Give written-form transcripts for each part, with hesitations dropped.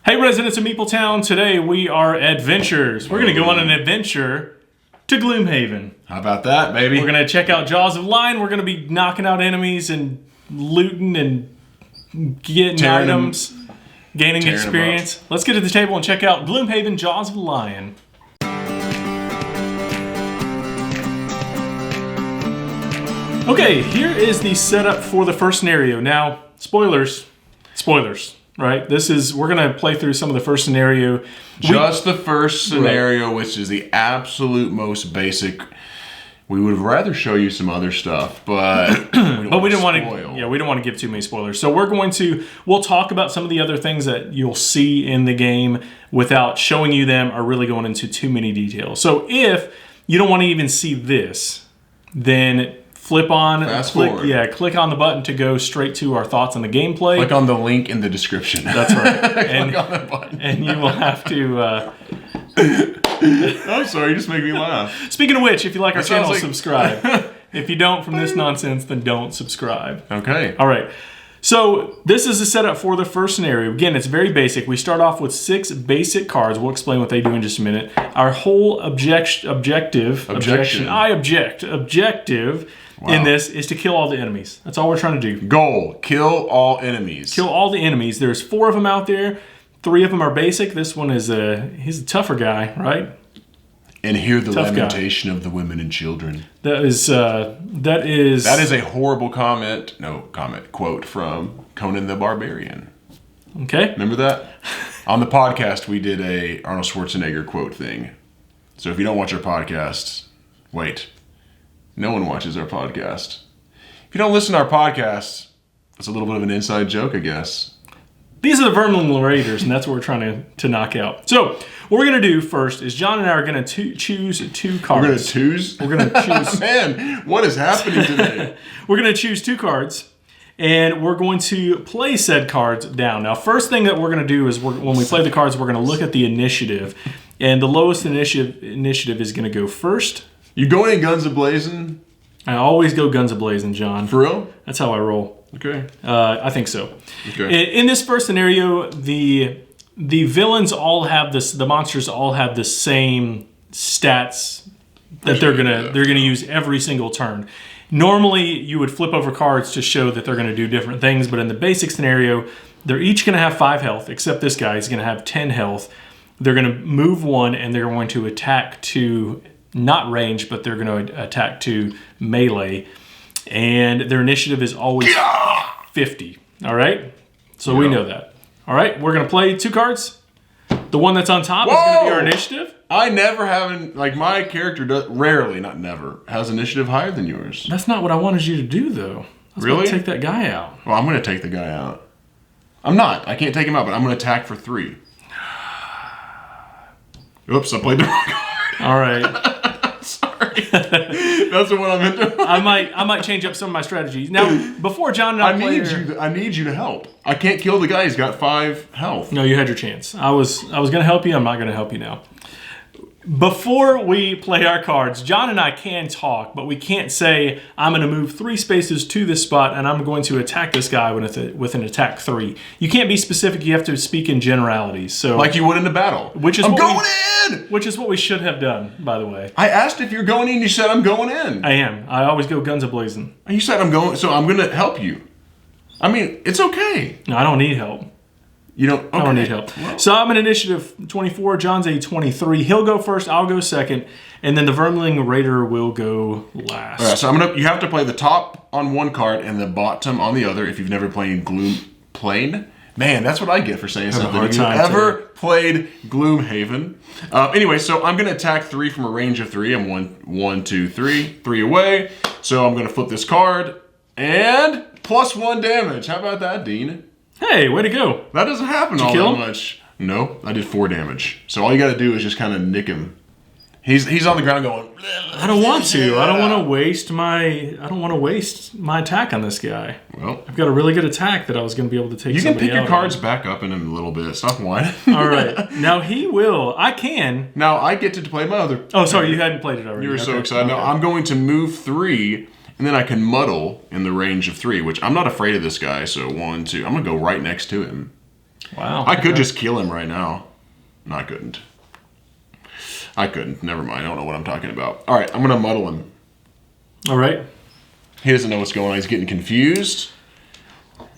Hey residents of Meepletown, today we are adventurers. We're going to go on an adventure to Gloomhaven. How about that, baby? We're going to check out Jaws of Lion. We're going to be knocking out enemies and looting and getting items, gaining experience. Let's get to the table and check out Gloomhaven, Jaws of Lion. Okay, here is the setup for the first scenario. Now, spoilers, right? We're gonna play through some of the first scenario. Just the first scenario, right, which is the absolute most basic. We would have rather show you some other stuff, but we didn't want to. Yeah, we don't want to give too many spoilers. So we'll talk about some of the other things that you'll see in the game without showing you them or really going into too many details. So if you don't want to even see this, then click on the button to go straight to our thoughts on the gameplay. Click on the link in the description. That's right. Click on the button. And you will have to... I'm sorry, you just make me laugh. Speaking of which, if you like our channel, subscribe. If you don't from this nonsense, then don't subscribe. Okay. All right. So this is the setup for the first scenario. Again, it's very basic. We start off with 6 basic cards. We'll explain what they do in just a minute. Our whole objective in this is to kill all the enemies. That's all we're trying to do. Goal, kill all enemies. Kill all the enemies. There's 4 of them out there. 3 of them are basic. This one is he's a tougher guy, right? And hear the lamentation of the women and children. That is a horrible quote from Conan the Barbarian. Okay. Remember that? On the podcast, we did a Arnold Schwarzenegger quote thing. So if you don't watch our podcast, wait. No one watches our podcast. If you don't listen to our podcast, it's a little bit of an inside joke, I guess. These are the Vermling Raiders, and that's what we're trying to knock out. So, what we're going to do first is John and I are going to choose 2 cards. We're going to choose? We're going to choose... Man, what is happening today? We're going to choose 2 cards, and we're going to play said cards down. Now, first thing that we're going to do is when we play the cards, we're going to look at the initiative. And the lowest initiative is going to go first. You going in guns a-blazing? I always go guns a-blazing, John. For real? That's how I roll. Okay. I think so. Okay. In this first scenario, the villains all have the monsters all have the same stats that they're gonna use every single turn. Normally, you would flip over cards to show that they're gonna do different things, but in the basic scenario, they're each gonna have 5 health, except this guy is gonna have 10 health. They're gonna move 1, and they're going to attack to not range, but they're going to attack to melee. And their initiative is always 50. All right? So we know that. All right? We're going to play 2 cards. The one that's on top is going to be our initiative. I never have, my character rarely, not never, has initiative higher than yours. That's not what I wanted you to do, though. Really? Take that guy out. Well, I'm going to take the guy out. I'm not. I can't take him out, but I'm going to attack for 3. Oops, I played the wrong card. All right. Sorry. That's what I meant to. I might change up some of my strategies. Now, before John and I need you to help. I can't kill the guy. He's got 5 health. No, you had your chance. I was going to help you. I'm not going to help you now. Before we play our cards, John and I can talk, but we can't say, I'm going to move 3 spaces to this spot and I'm going to attack this guy with an attack 3. You can't be specific. You have to speak in generalities. So, like you would in a battle. Which is what we should have done, by the way. I asked if you're going in. You said I'm going in. I am. I always go guns a-blazing. You said I'm going, so I'm going to help you. I mean, it's okay. No, I don't need help. You don't? Okay. I don't need help. Well. So I'm an initiative 24. John's a 23. He'll go first. I'll go second. And then the Vermling Raider will go last. All right, so you have to play the top on one card and the bottom on the other if you've never played Gloomhaven. Man, that's what I get for saying something. Have you ever played Gloomhaven? Anyway, so I'm going to attack 3 from a range of 3. I'm 1, 2, 3. 3 away. So I'm going to flip this card. And +1 damage. How about that, Dean? Hey, way to go. That doesn't happen all that much. No, I did 4 damage. So all you got to do is just kind of nick him. He's on the ground going. I don't want to. I don't want to waste my attack on this guy. Well, I've got a really good attack that I was going to be able to take. You can pick your cards back up in a little bit. Stop whining. All right. Now he will. I can. Now I get to play my other. Oh, sorry, you hadn't played it already. You were so excited. Okay. Now I'm going to move 3, and then I can muddle in the range of 3, which I'm not afraid of this guy. So 1, 2. I'm gonna go right next to him. Wow. I could just kill him right now. No, I couldn't. Never mind. I don't know what I'm talking about. All right, I'm going to muddle him. All right. He doesn't know what's going on. He's getting confused.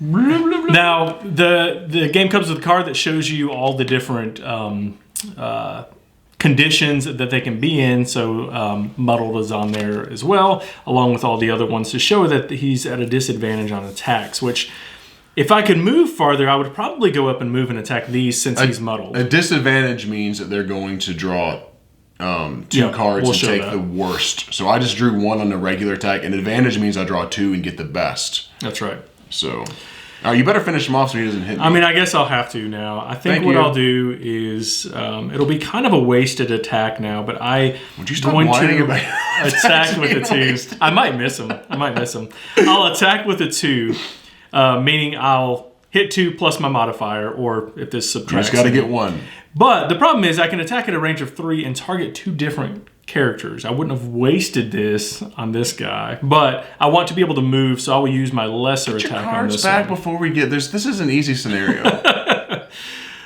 Now, the game comes with a card that shows you all the different conditions that they can be in. So muddled is on there as well, along with all the other ones to show that he's at a disadvantage on attacks, which if I could move farther, I would probably go up and move and attack these since he's muddled. A disadvantage means that they're going to draw two cards and take the worst. So I just drew one on the regular attack. An advantage means I draw two and get the best. That's right. So, all right, you better finish him off so he doesn't hit me. I mean, I guess I'll have to now. I think what I'll do is it'll be kind of a wasted attack now, but Would you stop whining about attack with a 2. I might miss him. I'll attack with a 2, meaning I'll hit 2 plus my modifier, or if this subtracts. You just got to get 1. But the problem is I can attack at a range of 3 and target 2 different characters. I wouldn't have wasted this on this guy, but I want to be able to move, so I will use my lesser attack on this back one. Before we get this is an easy scenario.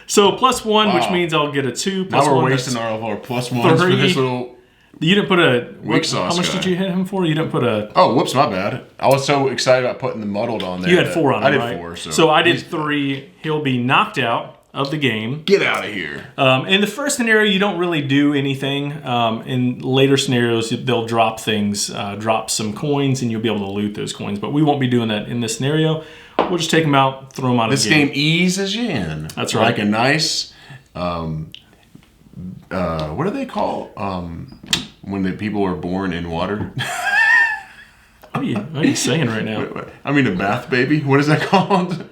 So +1, which means I'll get a 2. Now we're wasting all of our +1s for this little. You didn't put a weak sauce. How much did you hit him for? You didn't put a. Oh, whoops, my bad. I was so excited about putting the muddled on there. You had 4 on him, right? I did 4. So I did 3. He'll be knocked out of the game. Get out of here. In the first scenario, you don't really do anything. In later scenarios, they'll drop things, drop some coins, and you'll be able to loot those coins. But we won't be doing that in this scenario. We'll just take them out, throw them out of the game. This game eases you in. That's right. Like a nice, what do they call when the people are born in water? What are you saying right now? I mean, a bath baby. What is that called?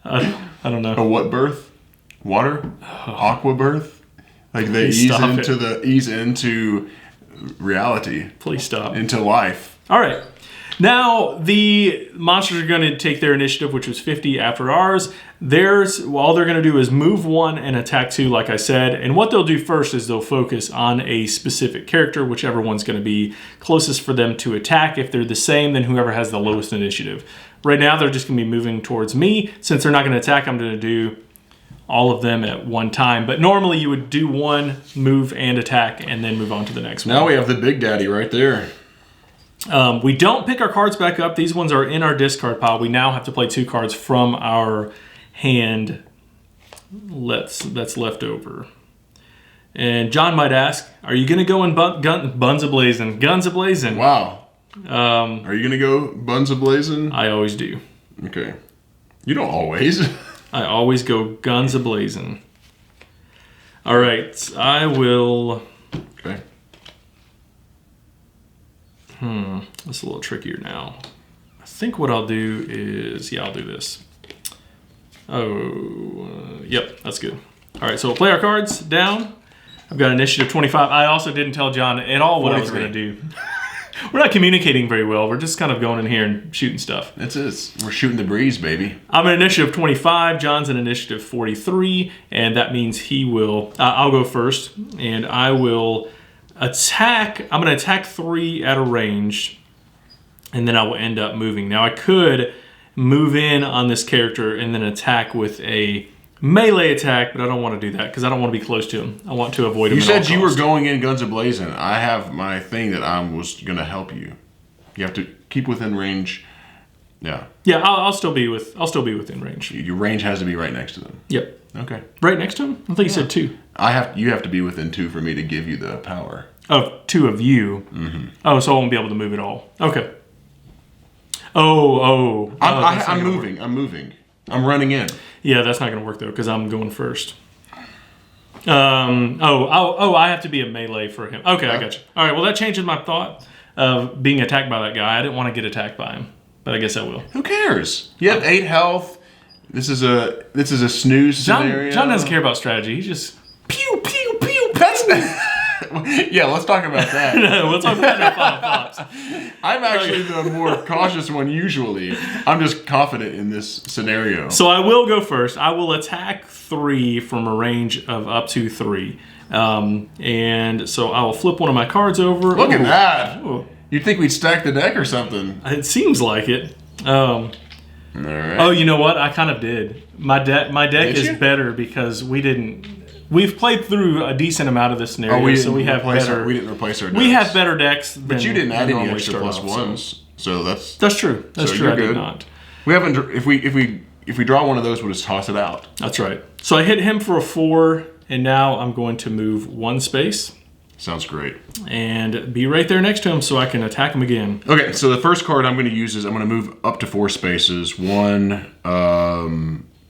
I don't know. A what birth? Water? Aqua birth? Like they ease into reality. Please stop. Into life. All right. Now, the monsters are going to take their initiative, which was 50 after ours. All they're going to do is move 1 and attack 2, like I said. And what they'll do first is they'll focus on a specific character, whichever one's going to be closest for them to attack. If they're the same, then whoever has the lowest initiative. Right now, they're just going to be moving towards me. Since they're not going to attack, I'm going to do all of them at one time. But normally, you would do 1, move and attack, and then move on to the next one. Now we have the big daddy right there. We don't pick our cards back up. These ones are in our discard pile. We now have to play 2 cards from our hand that's left over. And John might ask, are you going to go in guns a-blazing? Guns a-blazing. Wow. Are you going to go buns a-blazing? I always do. Okay. You don't always. I always go guns a-blazing. All right. I will... Okay. That's a little trickier now. I think what I'll do is, I'll do this. Yep, that's good. All right, so we'll play our cards down. I've got initiative 25. I also didn't tell John at all what 43. I was going to do. We're not communicating very well. We're just kind of going in here and shooting stuff. We're shooting the breeze, baby. I'm an initiative 25. John's an initiative 43, and that means he will. I'll go first, and I will attack. I'm going to attack 3 at a range, and then I will end up moving. Now I could move in on this character and then attack with a melee attack, but I don't want to do that because I don't want to be close to him. I want to avoid him. You said you were going in guns a-blazing. I have my thing that I was going to help you. You have to keep within range. Yeah. Yeah, I'll still be within range. Your range has to be right next to them. Yep. Okay. Right next to him? I think you said 2. You have to be within 2 for me to give you the power. Of 2 of you. Mm-hmm. Oh, so I won't be able to move at all. Okay. I'm moving. I'm moving. I'm running in. Yeah, that's not going to work though because I'm going first. I have to be a melee for him. Okay, I got you. All right, well that changes my thought of being attacked by that guy. I didn't want to get attacked by him, but I guess I will. Who cares? You have 8 health. This is a snooze scenario. John doesn't care about strategy. He just pew pew pew. That's yeah, let's talk about that. We'll talk about our final thoughts. I'm actually the more cautious one usually. I'm just confident in this scenario. So I will go first. I will attack 3 from a range of up to 3. And so I will flip one of my cards over. Look at that. Ooh. You'd think we'd stack the deck or something. It seems like it. All right. Oh, you know what? I kind of did. My deck is better because we've played through a decent amount of this scenario, so we have better. We didn't replace our decks. We have better decks. But you didn't add any extra +1s, so that's true. That's true. I did not. We haven't. If we draw one of those, we'll just toss it out. That's right. So I hit him for a 4, and now I'm going to move 1 space. Sounds great. And be right there next to him so I can attack him again. Okay, so the first card I'm going to use is I'm going to move up to 4 spaces. 1,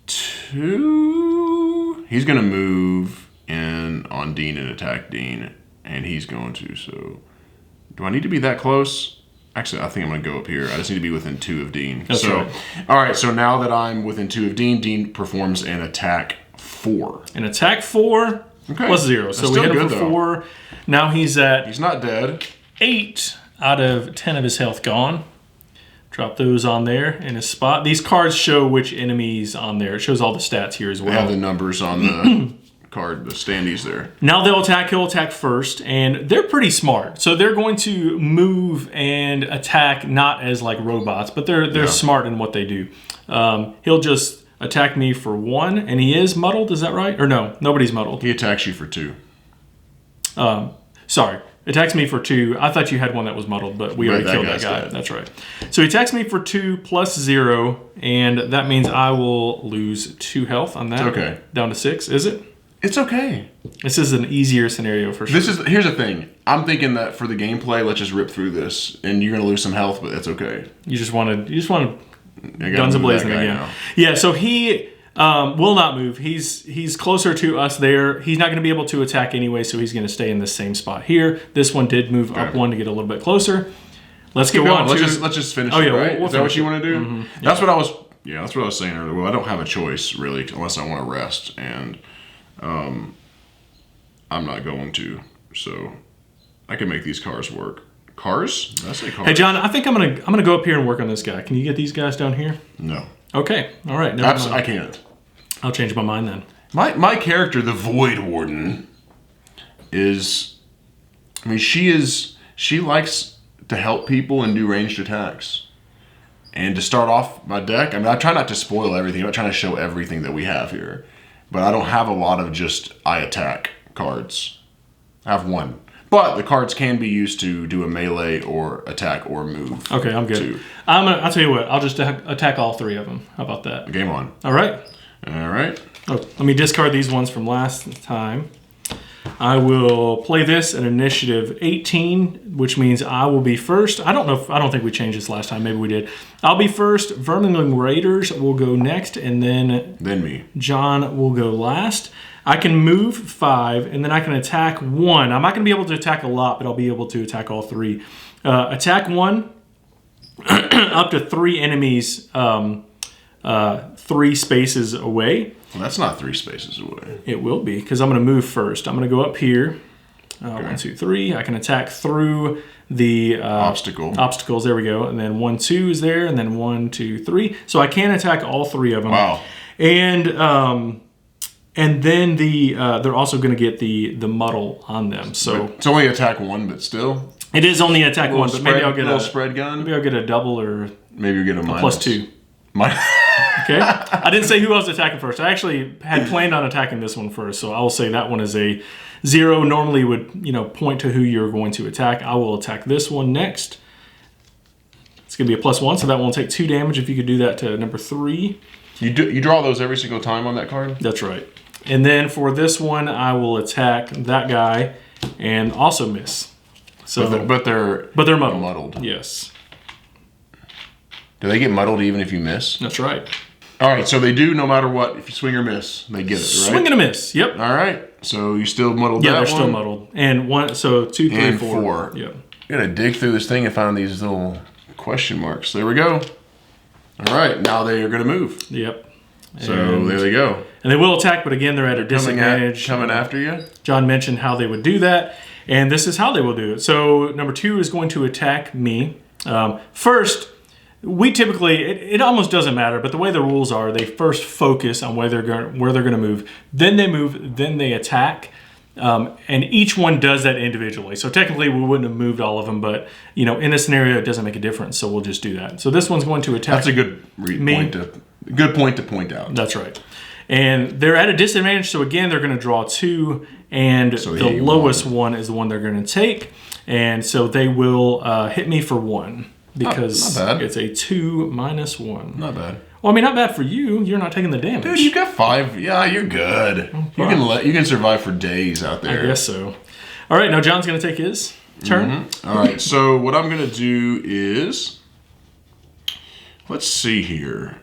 2. He's going to move in on Dean and attack Dean, and he's going to. So, do I need to be that close? Actually, I think I'm going to go up here. I just need to be within 2 of Dean. That's right. All right, so now that I'm within 2 of Dean, Dean performs an attack 4. An attack 4 +0. So we hit him for 4. Now he's not dead. 8 out of 10 of his health gone. Drop those on there in his spot. These cards show which enemies on there. It shows all the stats here as well. They have the numbers on the card, the standees there. Now he'll attack first, and they're pretty smart. So they're going to move and attack not as like robots, but they're smart in what they do. He'll just attack me for 1, and he is muddled, is that right? Or no, nobody's muddled. He attacks you for 2. Sorry, attacks me for 2. I thought you had one that was muddled, but we already killed that guy. Dead. That's right. So he attacks me for 2 +0, and that means I will lose 2 health on that. It's okay. Down to 6, is it? It's okay. This is an easier scenario for sure. Here's the thing. I'm thinking that for the gameplay, let's just rip through this, and you're gonna lose some health, but that's okay. You just want guns a-blazing again. Now. Yeah. So he will not move. He's closer to us there. He's not going to be able to attack anyway, so he's going to stay in the same spot here. This one did move up 1 to get a little bit closer. Let's go on. Let's just finish. It, right? Is that what you want to do? Mm-hmm. That's what I was. Yeah, that's what I was saying earlier. Well, I don't have a choice really, unless I want to rest, and I'm not going to. So I can make these cars work. Cars? Did I say cars? Hey John, I think I'm gonna go up here and work on this guy. Can you get these guys down here? No. Okay. All right. I can't. I'll change my mind then. My character, the Void Warden, is. I mean, she likes to help people and do ranged attacks. And to start off my deck, I mean, I try not to spoil everything. I'm not trying to show everything that we have here. But I don't have a lot of just I attack cards. I have 1. But the cards can be used to do a melee or attack or move. Okay, I'm good. I'll tell you what. I'll just attack all 3 of them. How about that? Game on. All right. All right. Oh, let me discard these ones from last time. I will play this at initiative 18, which means I will be first. I don't think we changed this last time. Maybe we did. I'll be first. Vermingling Raiders will go next, and then me. John will go last. I can move 5, and then I can attack 1. I'm not going to be able to attack a lot, but I'll be able to attack all 3. Attack 1, up to 3 enemies, 3 spaces away. Well, that's not 3 spaces away. It will be, because I'm going to move first. I'm going to go up here. 1, 2, 3. I can attack through the obstacles. There we go. And then 1, 2 is there, and then 1, 2, 3. So I can attack all 3 of them. Wow. And then they're also going to get the muddle on them. So it's only attack 1, but still. It is only attack 1, but maybe I'll get a spread gun. Maybe I'll get a double or maybe you get a +2. Okay. I didn't say who I was attacking first. I actually had planned on attacking this one first, so I will say that one is a 0. Normally would point to who you're going to attack. I will attack this one next. It's going to be a +1, so that won't take 2 damage. If you could do that to number 3. You draw those every single time on that card? That's right. And then for this one, I will attack that guy and also miss. So, but they're muddled. Yes. Do they get muddled even if you miss? That's right. All right, so they do no matter what. If you swing or miss, they get it, right? Swing and a miss. Yep. All right. So you still muddled. Yeah, they're still muddled. And 1, so 2, 3, and 4. Yep. You gotta dig through this thing and find these little question marks. There we go. All right, now they are gonna move. Yep. So there they go. And they will attack, but again, they're at a disadvantage. Coming after you. John mentioned how they would do that, and this is how they will do it. So number 2 is going to attack me. First, we typically, it almost doesn't matter, but the way the rules are, they first focus on where they're going to move. Then they move, then they attack. And each one does that individually. So technically we wouldn't have moved all of them, but in this scenario it doesn't make a difference. So we'll just do that. So this one's going to attack. That's a good point to point out. That's right. And they're at a disadvantage. So again, they're going to draw 2, and the lowest one is the one they're going to take. And so they will hit me for 1 because not bad. It's a 2 minus 1. Not bad. Well, I mean, not bad for you. You're not taking the damage. Dude, you got 5. Yeah, you're good. You can survive for days out there. I guess so. All right, now John's going to take his turn. All right, so what I'm going to do is, let's see here.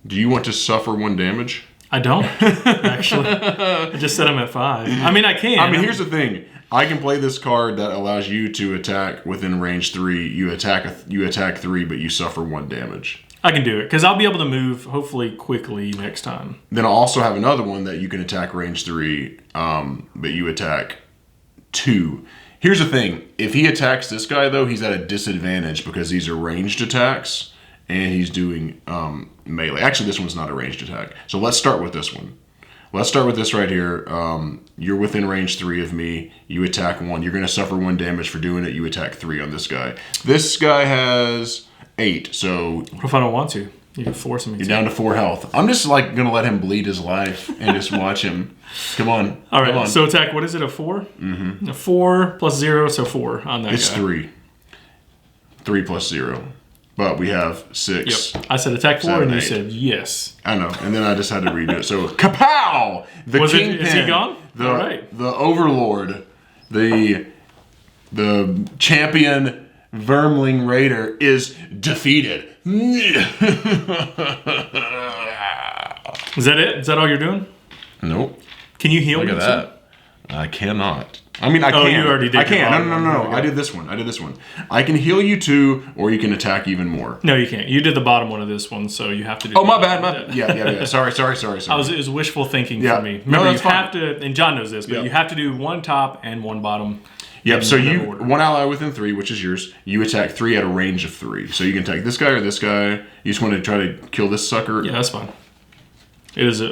Do you want to suffer 1 damage? I don't, actually. I just set him at 5. I mean, I can. I mean, here's the thing. I can play this card that allows you to attack within range 3. You attack 3, but you suffer 1 damage. I can do it, because I'll be able to move, hopefully, quickly next time. Then I'll also have another one that you can attack range 3, but you attack 2. Here's the thing. If he attacks this guy, though, he's at a disadvantage because these are ranged attacks, and he's doing melee. Actually, this one's not a ranged attack. So let's start with this one. Let's start with this right here. You're within range 3 of me. You attack 1. You're going to suffer 1 damage for doing it. You attack 3 on this guy. This guy has 8, so... What if I don't want to? You can force him. You're down to 4 health. I'm just going to let him bleed his life and just watch him. Come on. All right, come on. So attack, what is it, a 4? Mm-hmm. A 4 plus 0, so 4 on that It's guy. 3. 3 plus 0. But we have 6. Yep. I said attack 4, 7, and you 8. said yes. I know. And then I just had to redo it. So, kapow! The kingpin. Is he gone? The, All right. The overlord. The champion Vermling Raider is defeated. Is that it? Is that all you're doing? Nope. Can you heal Look me? at that. I cannot. I mean, I can. You already did. I can. your No. bottom one. I did this one. I can heal you 2, or you can attack even more. No, you can't. You did the bottom one of this one, so you have to do. Oh, my bad. Yeah. Sorry. It was wishful thinking Yeah. for me. No, Remember, that's you fine. have to, and John knows this, but you have to do 1 top and 1 bottom. Yep. So whatever you order. 1 ally within 3, which is yours. You attack 3 at a range of 3. So you can attack this guy or this guy. You just want to try to kill this sucker. Yeah, that's fine.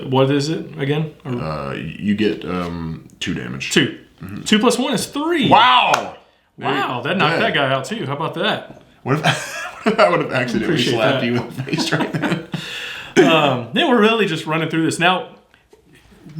What is it again? You get 2 damage. 2. 2 plus 1 is 3. Wow. Wow, that knocked that guy out too. How about that? What if I would have accidentally Appreciate slapped that. you in the face right then? Then we're really just running through this. Now,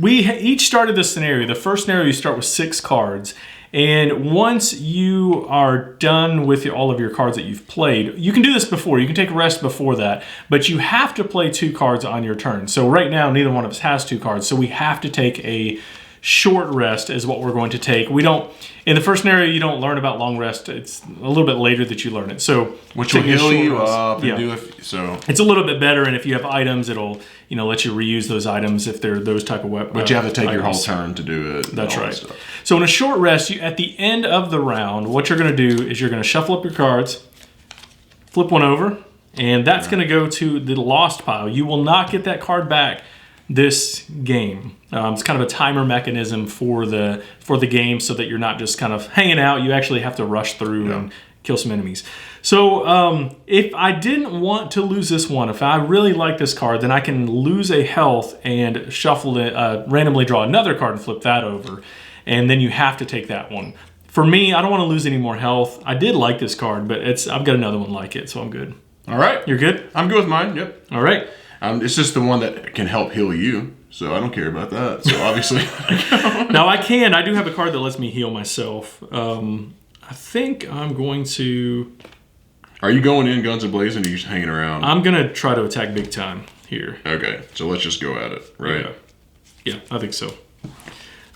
we each started this scenario. The first scenario, you start with 6 cards. And once you are done with all of your cards that you've played, you can do this before. You can take a rest before that. But you have to play 2 cards on your turn. So right now, neither one of us has 2 cards. So we have to take a short rest is what we're going to take. We don't, in the first scenario, you don't learn about long rest. It's a little bit later that you learn it. So Which will taking a heal short you rest- up yeah. and do it. So, It's a little bit better, and if you have items, it'll let you reuse those items if they're those type of weapons. but you have to take your whole turn to do it. That's right. So in a short rest, at the end of the round, what you're going to do is you're going to shuffle up your cards, flip one over, and that's going to go to the lost pile. You will not get that card back this game. It's kind of a timer mechanism for the game, so that you're not just kind of hanging out. You actually have to rush through and kill some enemies. So if I didn't want to lose this one, if I really like this card, then I can lose a health and shuffle it, randomly draw another card and flip that over. And then you have to take that one. For me, I don't want to lose any more health. I did like this card, but I've got another one like it, so I'm good. All right. You're good? I'm good with mine. Yep. All right. It's just the one that can help heal you, so I don't care about that. So obviously, Now I do have a card that lets me heal myself. I think I'm going to... Are you going in guns a-blazing, or are you just hanging around? I'm going to try to attack big time here. Okay, so let's just go at it, right? Yeah, I think so.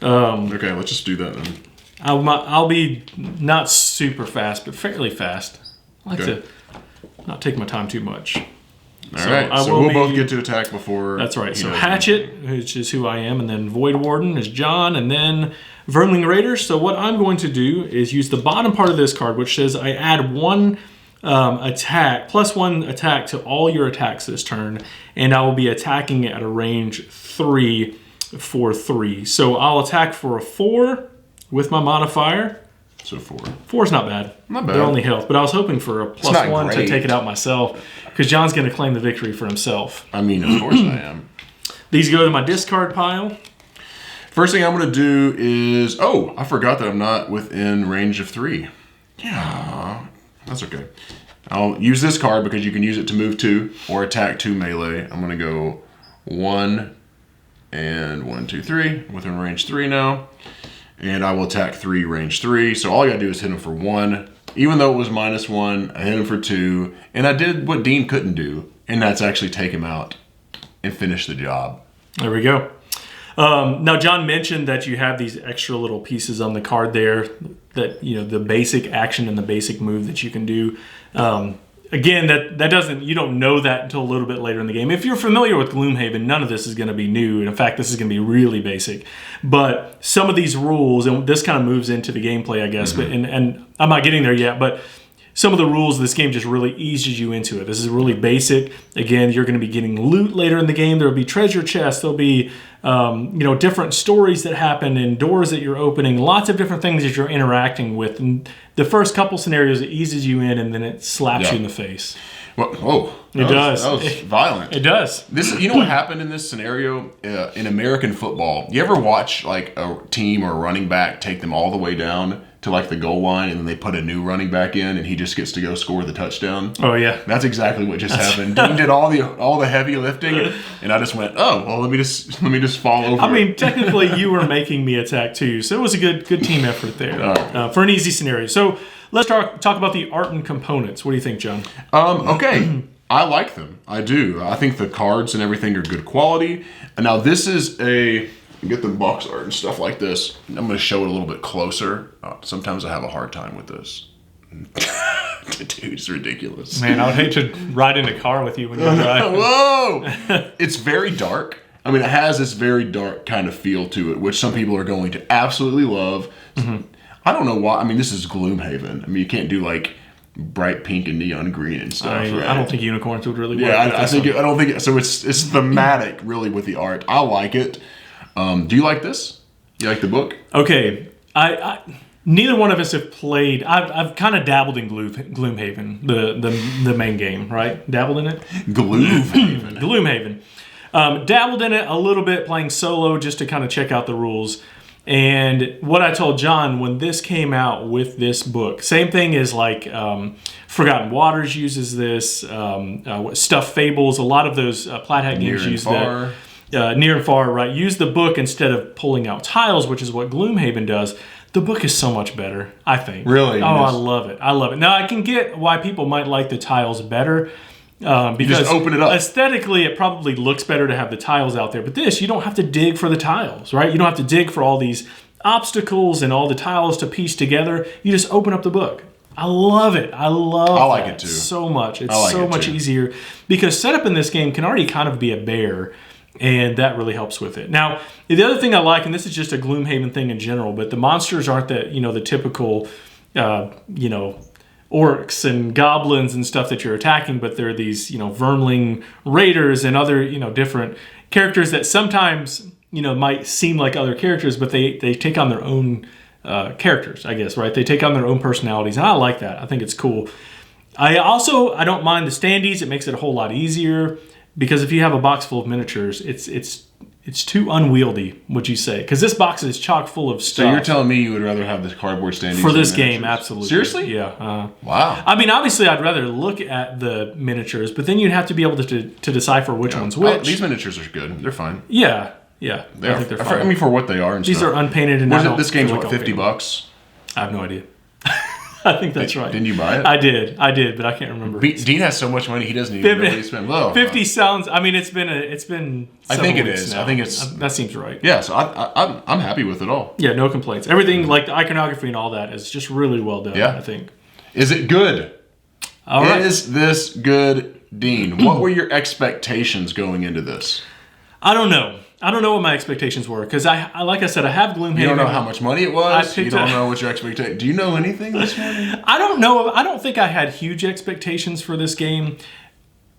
Okay, let's just do that then. I'll be not super fast, but fairly fast. I like to not take my time too much. All right, so we'll both get to attack before... That's right. he So knows Hatchet, which is who I am, and then Void Warden is John, and then Vermling Raider. So what I'm going to do is use the bottom part of this card, which says I add 1 attack, plus 1 attack to all your attacks this turn, and I will be attacking at a range 3 for 3. So I'll attack for a 4 with my modifier. So 4. 4's not bad. Not bad. They're only health, but I was hoping for a plus not 1 to great. take it out myself, because John's going to claim the victory for himself. I mean, of course I am. These go to my discard pile. First thing I'm going to do is... Oh, I forgot that I'm not within range of 3. Yeah, that's okay. I'll use this card because you can use it to move 2 or attack 2 melee. I'm going to go 1 and 1, 2, 3. Within range 3 now. And I will attack 3, range 3. So all I got to do is hit him for 1. Even though it was -1, I hit him for 2. And I did what Dean couldn't do. And that's actually take him out and finish the job. There we go. Now, John mentioned that you have these extra little pieces on the card there that, the basic action and the basic move that you can do. Again, that doesn't, you don't know that until a little bit later in the game. If you're familiar with Gloomhaven, none of this is going to be new. And in fact, this is going to be really basic. But some of these rules, and this kind of moves into the gameplay, I guess, but and I'm not getting there yet, but some of the rules of this game just really eases you into it. This is really basic. Again, you're going to be getting loot later in the game. There will be treasure chests. There'll be, different stories that happen and doors that you're opening. Lots of different things that you're interacting with. And the first couple scenarios, it eases you in, and then it slaps you in the face. Well, it does. That was violent. It does. You know what happened in this scenario in American football? You ever watch like a team or a running back take them all the way down to like the goal line, and then they put a new running back in, and he just gets to go score the touchdown? Oh yeah, that's exactly what just happened. Dean did all the heavy lifting, and I just went, oh well, let me just fall over. I mean, technically, you were making me attack too, so it was a good team effort there for an easy scenario. So let's talk about the art and components. What do you think, John? Okay. I like them. I do. I think the cards and everything are good quality. And now this is get the box art and stuff like this. I'm going to show it a little bit closer. Sometimes I have a hard time with this. Dude, it's ridiculous. Man, I would hate to ride in a car with you when you're driving. Whoa! It's very dark. I mean, it has this very dark kind of feel to it, which some people are going to absolutely love. I don't know why. I mean, this is Gloomhaven. I mean, you can't do like bright pink and neon green and stuff. Right? I don't think unicorns would really work. Yeah, I don't think. So it's thematic really with the art. I like it. Do you like this? You like the book? Okay, I neither one of us have played. I've kind of dabbled in Gloomhaven, the main game, right? Dabbled in it. Gloomhaven. Gloomhaven. Dabbled in it a little bit, playing solo just to kind of check out the rules. And what I told John when this came out with this book, same thing as like Forgotten Waters uses this, Stuffed Fables, a lot of those Plat Hat games use that. Near and Far, right? Use the book instead of pulling out tiles, which is what Gloomhaven does. The book is so much better, I think. Really? Oh, I love it. I love it. Now, I can get why people might like the tiles better. Because you just open it up. Aesthetically, it probably looks better to have the tiles out there. But this, you don't have to dig for the tiles, right? You don't have to dig for all these obstacles and all the tiles to piece together. You just open up the book. I love it. I like it too. So much. It's so much easier because setup in this game can already kind of be a bear, and that really helps with it. Now, the other thing I like, and this is just a Gloomhaven thing in general, but the monsters aren't the typical, orcs and goblins and stuff that you're attacking, but they're these, vermling raiders and other, different characters that sometimes, might seem like other characters, but they take on their own characters, I guess, right? They take on their own personalities, and I like that. I think it's cool. I don't mind the standees. It makes it a whole lot easier because if you have a box full of miniatures, it's too unwieldy, would you say? Because this box is chock full of stuff. So you're telling me you would rather have this cardboard standees for this game? Absolutely. Seriously? Yeah. Wow. I mean, obviously, I'd rather look at the miniatures, but then you'd have to be able to decipher which one's which. These miniatures are good. They're fine. Yeah. I think they're fine. I mean, for what they are and these stuff. These are unpainted. And this game's like $50? I have no idea. I think that's right. Didn't you buy it? I did, but I can't remember. Dean has so much money he doesn't even really spend. Whoa. 50 sounds. I mean, it's been. I think it is. Now. I think it's. That seems right. Yeah, so I'm happy with it all. Yeah, no complaints. Everything like the iconography and all that is just really well done. Yeah. I think. Is it good? All right. Is this good, Dean? What were your expectations going into this? I don't know. I don't know what my expectations were because I like I said, I have Gloomhaven. You don't know how much money it was. You don't know what your expectations. Do you know anything this morning? I don't know. I don't think I had huge expectations for this game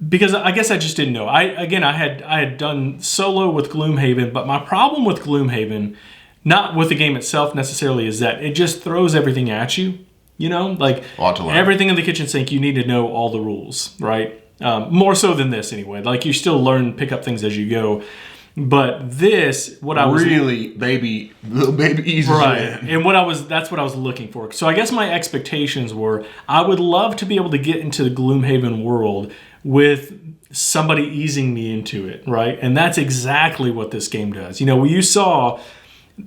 because I guess I just didn't know. I had done solo with Gloomhaven, but my problem with Gloomhaven, not with the game itself necessarily, is that it just throws everything at you. Like a lot to learn. Everything in the kitchen sink, you need to know all the rules, right? More so than this anyway. Like you still pick up things as you go. But this, what I was really little baby eases right, in. and that's what I was looking for. So I guess my expectations were I would love to be able to get into the Gloomhaven world with somebody easing me into it, right? And that's exactly what this game does. You saw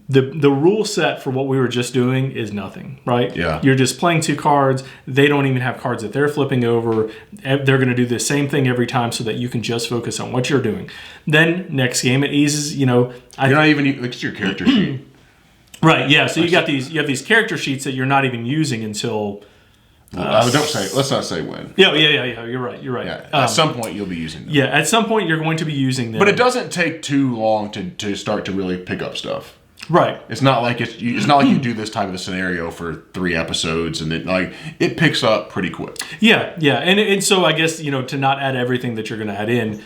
the rule set for what we were just doing is nothing, right? Yeah. You're just playing 2 cards. They don't even have cards that they're flipping over. They're going to do the same thing every time so that you can just focus on what you're doing. Then next game it eases, You're not even, it's your character sheet. Right, yeah. So you have these character sheets that you're not even using until let's not say when. Yeah, you're right. Yeah, at some point you'll be using them. Yeah, at some point you're going to be using them. But it doesn't take too long to start to really pick up stuff. Right. It's not like you do this type of a scenario for 3 episodes and it picks up pretty quick. Yeah, and so I guess to not add everything that you're going to add in,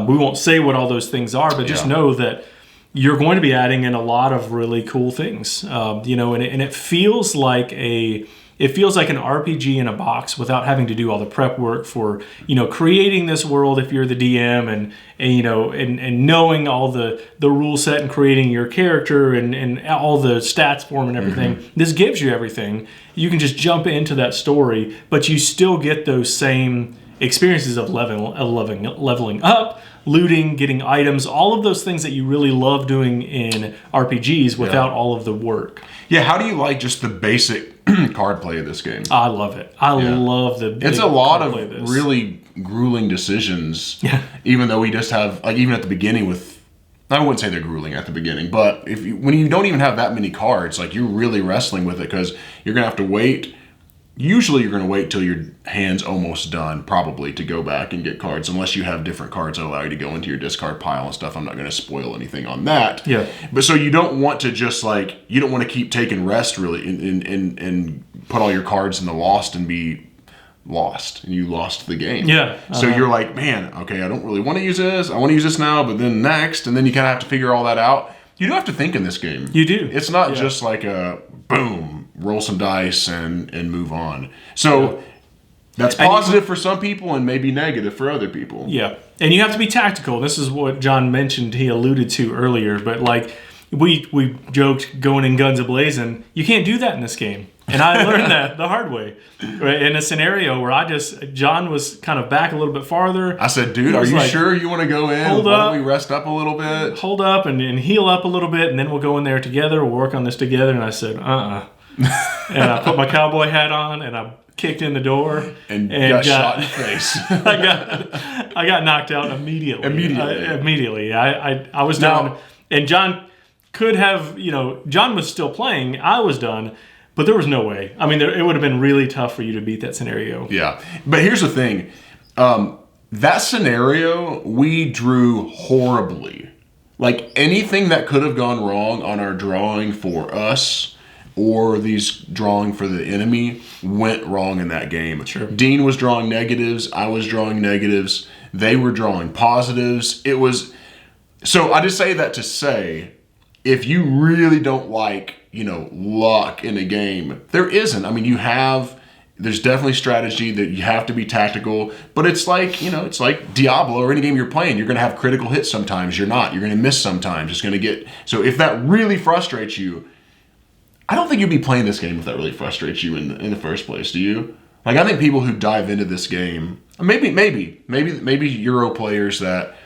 we won't say what all those things are, but just know that you're going to be adding in a lot of really cool things. And it feels like an RPG in a box without having to do all the prep work for creating this world if you're the DM and knowing all the rule set and creating your character and all the stats for them and everything. Mm-hmm. This gives you everything. You can just jump into that story, but you still get those same experiences of leveling up, looting, getting items, all of those things that you really love doing in RPGs without all of the work. Yeah, how do you like just the basic card play of this game? I love it. I love the It's a lot of really grueling decisions. Yeah. Even though we just have, even at the beginning I wouldn't say they're grueling at the beginning, but when you don't even have that many cards, you're really wrestling with it because you're going to have to wait. Usually you're going to wait till your hand's almost done, probably, to go back and get cards, unless you have different cards that allow you to go into your discard pile and stuff. I'm not going to spoil anything on that. Yeah. But so you don't want to just you don't want to keep taking rest really and put all your cards in the lost and be lost and you lost the game. Yeah. So you're like, man, okay, I don't really want to use this. I want to use this now, but then next, and then you kind of have to figure all that out. You do have to think in this game. You do. It's not just like a boom, roll some dice and move on. So that's positive for some people and maybe negative for other people. Yeah. And you have to be tactical. This is what John mentioned, he alluded to earlier, but we joked going in guns a-blazing. You can't do that in this game. And I learned that the hard way. Right? In a scenario where John was kind of back a little bit farther. I said, dude, are you sure you want to go in? Hold Why up. don't we rest up a little bit? Hold up and heal up a little bit, and then we'll go in there together. We'll work on this together. And I said, And I put my cowboy hat on, and I kicked in the door. And got shot in the face. I got knocked out immediately. Immediately. I was done. And John could have, John was still playing. I was done. But there was no way. I mean, it would have been really tough for you to beat that scenario. Yeah. But here's the thing. That scenario, we drew horribly. Anything that could have gone wrong on our drawing for us or these drawing for the enemy went wrong in that game. Sure. Dean was drawing negatives. I was drawing negatives. They were drawing positives. So I just say that to say, if you really don't like luck in a game, there isn't. I mean, there's definitely strategy that you have to be tactical, but it's it's like Diablo or any game you're playing. You're going to have critical hits sometimes. You're not. You're going to miss sometimes. So if that really frustrates you, I don't think you'd be playing this game if that really frustrates you in the first place. Do you? I think people who dive into this game, maybe Euro players that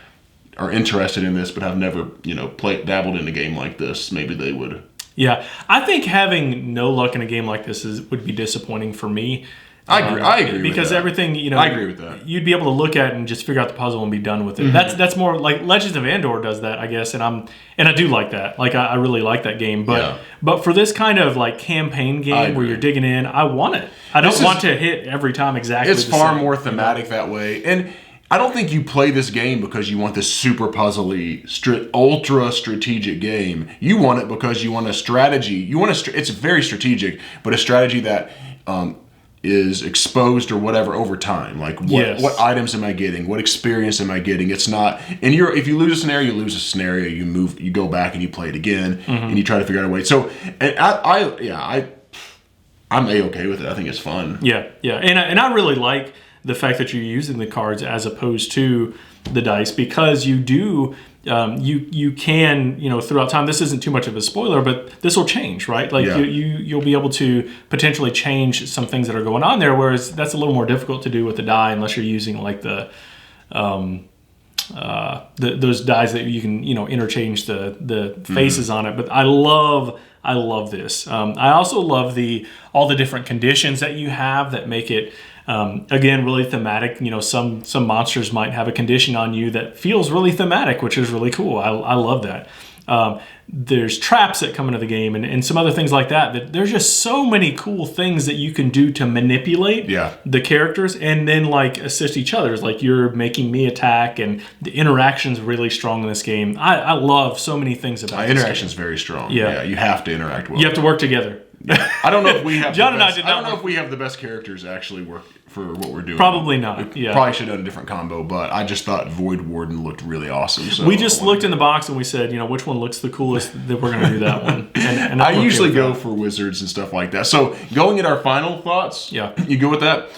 are interested in this but have never, dabbled in a game like this, maybe they would. Yeah, I think having no luck in a game like this would be disappointing for me. I agree because with that. everything, I agree with that. You'd be able to look at it and just figure out the puzzle and be done with it. Mm-hmm. That's more like Legends of Andor does that, I guess, and I do like that. I really like that game, but for this kind of campaign game where you're digging in, I want it. I don't want to hit every time exactly. It's far more thematic that way, and I don't think you play this game because you want this super puzzly, ultra strategic game. You want it because you want a strategy. It's very strategic, but a strategy that is exposed or whatever over time. What items am I getting? What experience am I getting? It's not. And if you lose a scenario, you lose a scenario. You go back and you play it again, and you try to figure out a way. So, and I'm A-okay with it. I think it's fun. Yeah, and I really like the fact that you're using the cards as opposed to the dice, because you do you can, throughout time, this isn't too much of a spoiler, but this will change, right? Like you'll be able to potentially change some things that are going on there, whereas that's a little more difficult to do with the die unless you're using like those dies that you can interchange the faces on it. But I love this. I also love all the different conditions that you have that make it again really thematic. Some monsters might have a condition on you that feels really thematic, which is really cool. I love that. There's traps that come into the game and some other things like that there's just so many cool things that you can do to manipulate the characters and then like assist each other. It's like you're making me attack, and the interaction's really strong in this game. I love so many things about it. Interaction's very strong. Yeah, you have to interact well. You have to work together. I don't know if we have John and I did not. I don't know if we have the best characters to actually work for what we're doing. Probably not. We probably should have done a different combo, but I just thought Void Warden looked really awesome. So we just looked in the box and we said, which one looks the coolest, that we're going to do that one. And I usually go for wizards and stuff like that. So going at our final thoughts, you go with that.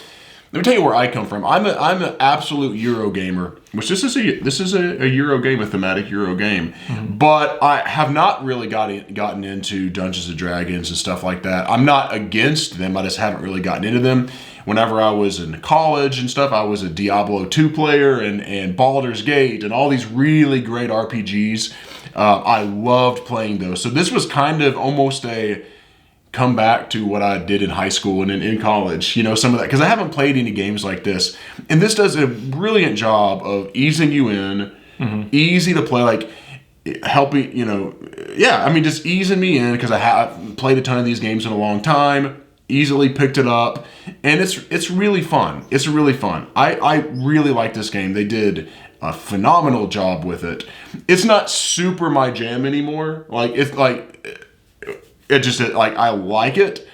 Let me tell you where I come from. I'm an absolute Euro gamer, which this is a Euro game, a thematic Euro game. Mm-hmm. But I have not really gotten into Dungeons and Dragons and stuff like that. I'm not against them. I just haven't really gotten into them. Whenever I was in college and stuff, I was a Diablo 2 player and Baldur's Gate and all these really great RPGs. I loved playing those. So this was kind of almost a come back to what I did in high school and in college, some of that, because I haven't played any games like this. And this does a brilliant job of easing you in, easy to play, like helping, just easing me in, because I have played a ton of these games in a long time, easily picked it up, and it's really fun. It's really fun. I really like this game. They did a phenomenal job with it. It's not super my jam anymore. I like it.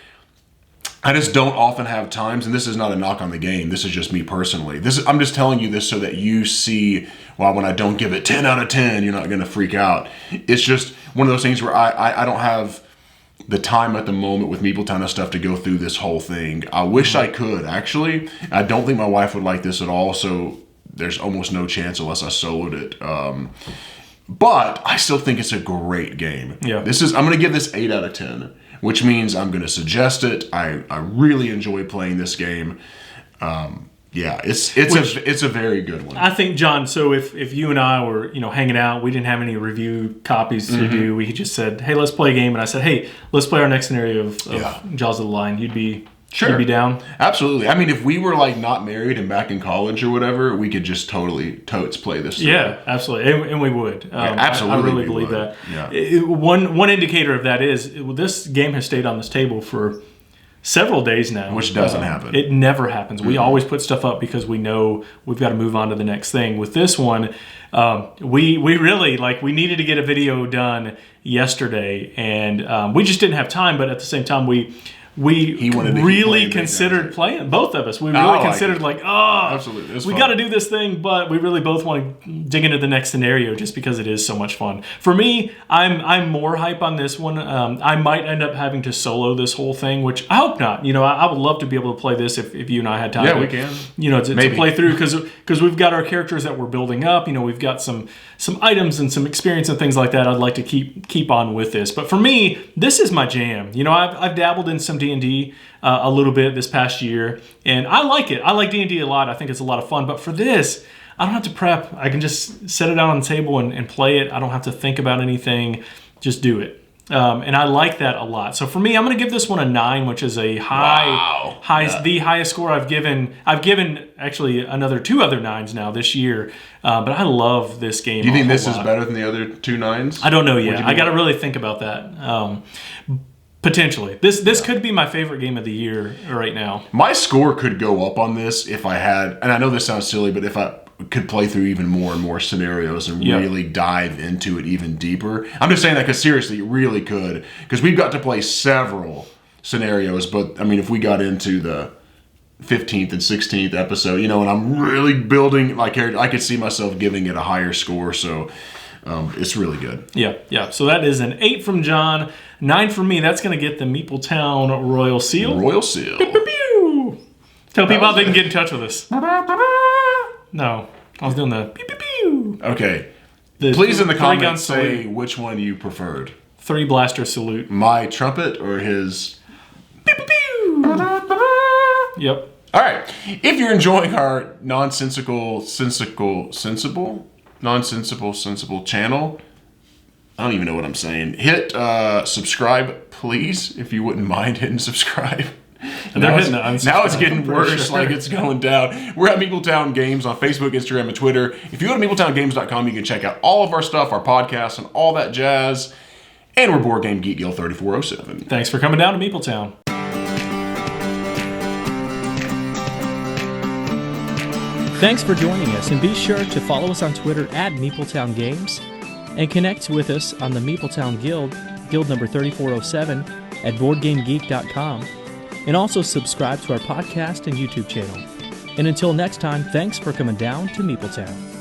I just don't often have times, and this is not a knock on the game. This is just me personally. I'm just telling you this so that you see, when I don't give it 10 out of 10, you're not going to freak out. It's just one of those things where I don't have the time at the moment with Meeple Town and stuff to go through this whole thing. I wish I could, actually. I don't think my wife would like this at all, so there's almost no chance unless I soloed it. But I still think it's a great game. Yeah. I'm going to give this 8 out of 10, which means I'm going to suggest it. I really enjoy playing this game. It's a very good one. I think, John, so if you and I were, hanging out, we didn't have any review copies to do. We just said, hey, let's play a game. And I said, hey, let's play our next scenario of Jaws of the Lion. You'd be be down? Absolutely. I mean, if we were not married and back in college or whatever, we could just totes play this through. Yeah, absolutely. And we would. Absolutely. I really believe that. Yeah. One indicator of that is this game has stayed on this table for several days now. Which doesn't happen. It never happens. We always put stuff up because we know we've got to move on to the next thing. With this one, we really, we needed to get a video done yesterday, and we just didn't have time, but at the same time, we really considered playing, both of us. We really considered absolutely, we got to do this thing, but we really both want to dig into the next scenario just because it is so much fun. For me, I'm more hype on this one. I might end up having to solo this whole thing, which I hope not. I would love to be able to play this if you and I had time. Yeah, we can. To play through, because we've got our characters that we're building up. We've got some items and some experience and things like that. I'd like to keep on with this, but for me, this is my jam. I've dabbled in some D&D a little bit this past year, and I like it. I like D&D a lot. I think it's a lot of fun, but for this, I don't have to prep. I can just set it out on the table and play it. I don't have to think about anything. Just do it. And I like that a lot. So for me, I'm going to give this one a 9, which is a the highest score I've given. I've given actually another 2 other 9s now this year. But I love this game. Do you think this is better than the other 2 9s? I don't know yet. I got to really think about that. Potentially. This could be my favorite game of the year right now. My score could go up on this if I had, and I know this sounds silly, but if I could play through even more and more scenarios and really dive into it even deeper. I'm just saying that because seriously, it really could. Because we've got to play several scenarios, but I mean, if we got into the 15th and 16th episode, and I'm really building my character, I could see myself giving it a higher score, so it's really good. Yeah. So that is an 8 from John, 9 from me. That's going to get the Meeple Town Royal Seal. Royal Seal. Pew, pew, pew. Tell people how they can get in touch with us. No, I was doing the pew, pew, pew. pew. Okay. The Please in the three-gun comments say salute. which one you preferred. 3 blaster salute. My trumpet or his... Pew, pew, pew. Yep. All right. If you're enjoying our nonsensical channel, I don't even know what I'm saying. Hit subscribe, please, if you wouldn't mind hitting subscribe. Now it's getting worse, like it's going down. We're at Meepletown Games on Facebook, Instagram, and Twitter. If you go to meepletowngames.com, you can check out all of our stuff, our podcasts, and all that jazz. And we're Board Game Geek Guild 3407. Thanks for coming down to Meepletown. Thanks for joining us, and be sure to follow us on Twitter at Meepletown Games, and connect with us on the Meepletown Guild, Guild number 3407, at BoardGameGeek.com, and also subscribe to our podcast and YouTube channel. And until next time, thanks for coming down to Meepletown.